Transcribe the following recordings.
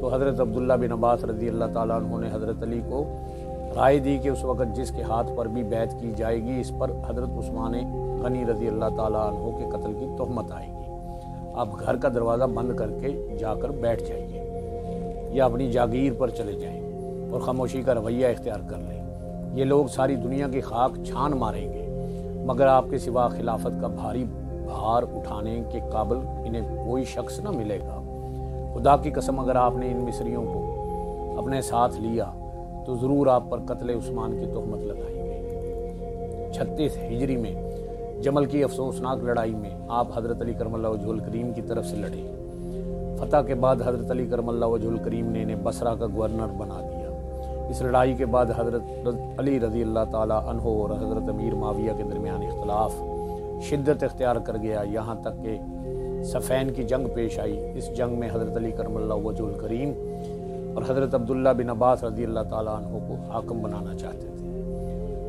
تو حضرت عبداللہ بن عباس رضی اللہ تعالیٰ عنہ نے حضرت علی کو رائے دی کہ اس وقت جس کے ہاتھ پر بھی بیعت کی جائے گی اس پر حضرت عثمان غنی رضی اللہ تعالیٰ عنہ کے قتل کی تہمت آئے گی، آپ گھر کا دروازہ بند کر کے جا کر بیٹھ جائیے یا اپنی جاگیر پر چلے جائیں اور خاموشی کا رویہ اختیار کر لیں۔ یہ لوگ ساری دنیا کی خاک چھان ماریں گے مگر آپ کے سوا خلافت کا بھاری بھار اٹھانے کے قابل انہیں کوئی شخص نہ ملے گا۔ خدا کی قسم اگر آپ نے ان مصریوں کو اپنے ساتھ لیا تو ضرور آپ پر قتل عثمان کی تہمت لگائیں گے۔ 36 ہجری میں جمل کی افسوسناک لڑائی میں آپ حضرت علی کرم اللہ وجہہ الکریم کی طرف سے لڑے۔ فتح کے بعد حضرت علی کرم اللہ وجہہ الکریم نے انہیں بصرہ کا گورنر بنا دیا۔ اس لڑائی کے بعد حضرت علی رضی اللہ تعالیٰ عنہ اور حضرت امیر معاویہ کے درمیان اختلاف شدت اختیار کر گیا، یہاں تک کہ صفین کی جنگ پیش آئی۔ اس جنگ میں حضرت علی کرم اللہ وجہہ الکریم اور حضرت عبداللہ بن عباس رضی اللہ تعالیٰ عنہ کو حاکم بنانا چاہتے تھے،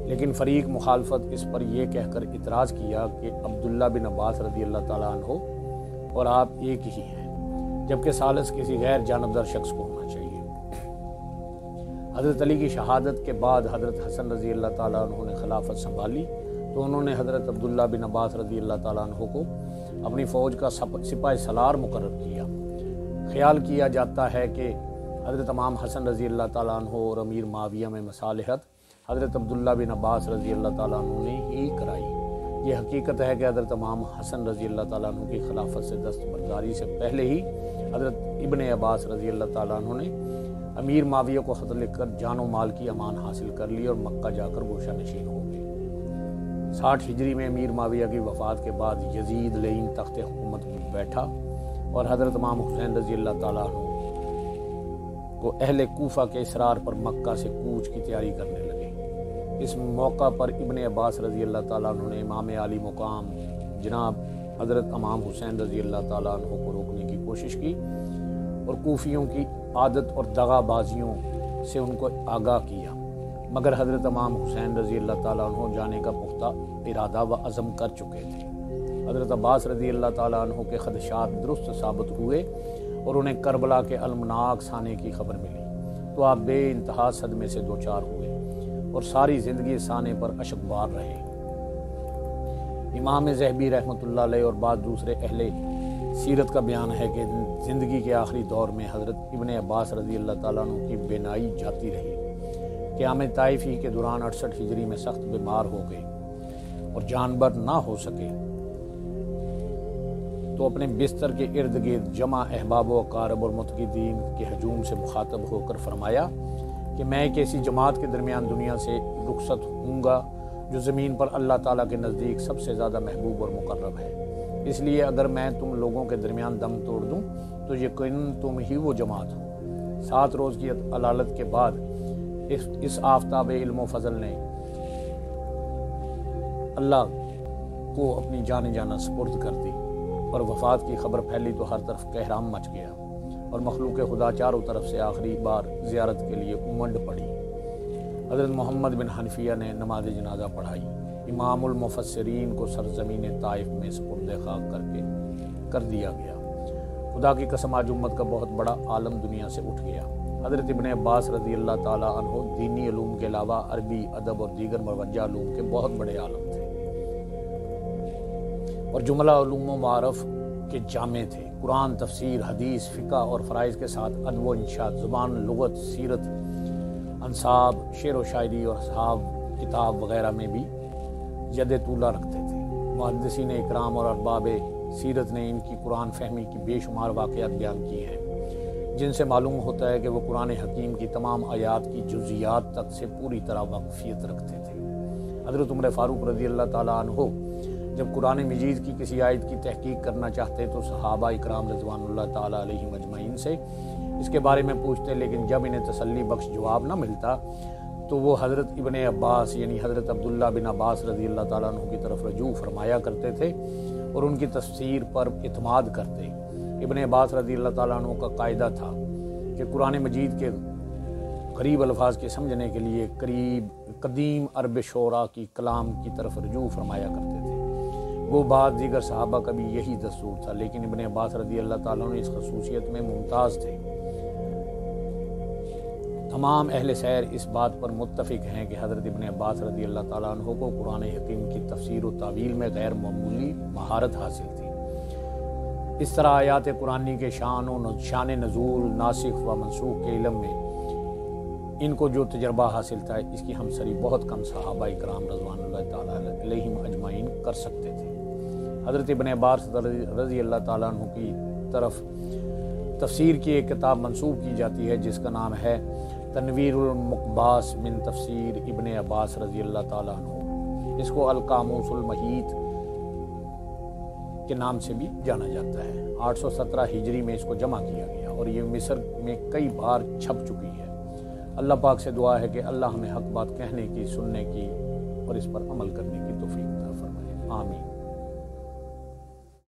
لیکن فریق مخالفت اس پر یہ کہہ کر اعتراض کیا کہ عبداللہ بن عباس رضی اللہ تعالیٰ عنہ اور آپ ایک ہی ہیں، جبکہ ثالث کسی غیر جانبدار شخص کو ہونا چاہیے۔ حضرت علی کی شہادت کے بعد حضرت حسن رضی اللہ تعالیٰ عنہ نے خلافت سنبھالی تو انہوں نے حضرت عبداللہ بن عباس رضی اللہ تعالیٰ عنہ کو اپنی فوج کا سپاہ سالار مقرر کیا۔ خیال کیا جاتا ہے کہ حضرت امام حسن رضی اللہ تعالیٰ عنہ اور امیر معاویہ میں مصالحت حضرت عبداللہ بن عباس رضی اللہ تعالیٰ عنہ نے ہی کرائی۔ یہ حقیقت ہے کہ حضرت امام حسن رضی اللہ تعالیٰ عنہ کی خلافت سے دستبرداری سے پہلے ہی حضرت ابن عباس رضی اللہ تعالیٰ عنہ نے امیر معاویہ کو خط لکھ کر جان و مال کی امان حاصل کر لی اور مکہ جا کر گوشہ نشین ہو گئے۔ 60 ہجری میں امیر معاویہ کی وفات کے بعد یزید لعین تخت حکومت میں بیٹھا اور حضرت امام حسین رضی اللہ تعالیٰ عنہ کو اہل کوفہ کے اصرار پر مکہ سے کوچ کی تیاری کرنے لگے۔ اس موقع پر ابن عباس رضی اللہ تعالیٰ عنہ نے امام عالی مقام جناب حضرت امام حسین رضی اللہ تعالیٰ عنہ کو روکنے کی کوشش کی اور کوفیوں کی عادت اور دغا بازیوں سے ان کو آگاہ کیا، مگر حضرت امام حسین رضی اللہ تعالیٰ عنہ جانے کا پختہ ارادہ و عزم کر چکے تھے۔ حضرت عباس رضی اللہ تعالیٰ عنہ کے خدشات درست ثابت ہوئے اور انہیں کربلا کے المناک سانے کی خبر ملی تو آپ بے انتہا صدمے سے دوچار ہوئے اور ساری زندگی سانے پر اشکبار رہے۔ امام ذہبی رحمۃ اللہ علیہ اور بعض دوسرے اہل سیرت کا بیان ہے کہ زندگی کے آخری دور میں حضرت ابن عباس رضی اللہ تعالیٰ عنہ کی بینائی جاتی رہی۔ قیام طائف ہی کے دوران 68 ہجری میں سخت بیمار ہو گئے اور جانبر نہ ہو سکے تو اپنے بستر کے ارد گرد جمع احباب و اقارب اور متقدین کے ہجوم سے مخاطب ہو کر فرمایا کہ میں ایک ایسی جماعت کے درمیان دنیا سے رخصت ہوں گا جو زمین پر اللہ تعالیٰ کے نزدیک سب سے زیادہ محبوب اور مقرب ہے، اس لیے اگر میں تم لوگوں کے درمیان دم توڑ دوں تو یقیناً تم ہی وہ جماعت ہو۔ 7 روز کی علالت کے بعد اس آفتاب علم و فضل نے اللہ کو اپنی جان جانا سپرد کر دی اور وفات کی خبر پھیلی تو ہر طرف کہرام مچ گیا اور مخلوق خدا چاروں طرف سے آخری بار زیارت کے لیے امنڈ پڑی۔ حضرت محمد بن حنفیہ نے نماز جنازہ پڑھائی۔ امام المفسرین کو سرزمین طائف میں سپرد خاک کر دیا گیا۔ خدا کی قسم آج امت کا بہت بڑا عالم دنیا سے اٹھ گیا۔ حضرت ابن عباس رضی اللہ تعالیٰ عنہ دینی علوم کے علاوہ عربی، ادب اور دیگر مروجہ علوم کے بہت بڑے عالم تھے اور جملہ علوم و معارف کے جامع تھے۔ قرآن، تفسیر، حدیث، فقہ اور فرائض کے ساتھ ادب و انشاد، زبان، لغت، سیرت، انساب، شعر و شاعری اور اصحاب کتاب وغیرہ میں بھی ید طولہ رکھتے تھے۔ محدثین اکرام اور ارباب سیرت نے ان کی قرآن فہمی کی بے شمار واقعات بیان کی ہیں جن سے معلوم ہوتا ہے کہ وہ قرآن حکیم کی تمام آیات کی جزیات تک سے پوری طرح واقفیت رکھتے تھے۔ حضرت عمر فاروق رضی اللہ تعالیٰ عنہ جب قرآن مجید کی کسی آیت کی تحقیق کرنا چاہتے تو صحابہ اکرام رضوان اللہ تعالیٰ علیہ مجمعین سے اس کے بارے میں پوچھتے، لیکن جب انہیں تسلی بخش جواب نہ ملتا تو وہ حضرت ابن عباس یعنی حضرت عبداللہ بن عباس رضی اللہ تعالیٰ عنہ کی طرف رجوع فرمایا کرتے تھے اور ان کی تفسیر پر اعتماد کرتے۔ ابن عباس رضی اللہ تعالیٰ عنہ کا قاعدہ تھا کہ قرآن مجید کے قریب الفاظ کے سمجھنے کے لیے قدیم عرب شعراء کی کلام کی طرف رجوع فرمایا کرتے تھے۔ وہ بعض دیگر صحابہ کا بھی یہی دستور تھا، لیکن ابن عباس رضی اللہ تعالیٰ عنہ اس خصوصیت میں ممتاز تھے۔ تمام اہل سیر اس بات پر متفق ہیں کہ حضرت ابن عباس رضی اللہ تعالیٰ عنہ کو قرآن حکیم کی تفسیر و تعویل میں غیر معمولی مہارت حاصل تھی۔ اس طرح آیات قرآنی کے شان نزول، ناسخ و منسوخ کے علم میں ان کو جو تجربہ حاصل تھا، اس کی ہمسری بہت کم صحابہ کرام رضوان اللہ تعالیٰ علیہم اجمعین کر سکتے تھے۔ حضرت ابن عباس رضی اللہ تعالیٰ عنہ کی طرف تفسیر کی ایک کتاب منسوب کی جاتی ہے جس کا نام ہے تنویر المقباس من تفسیر ابن عباس رضی اللہ تعالیٰ عنہ۔ اس کو القاموس المحیط کے نام سے بھی جانا جاتا ہے۔ 817 ہجری میں اس کو جمع کیا گیا اور یہ مصر میں کئی بار چھپ چکی ہے۔ اللہ پاک سے دعا ہے کہ اللہ ہمیں حق بات کہنے کی، سننے کی اور اس پر عمل کرنے کی توفیق عطا فرمائے، آمین۔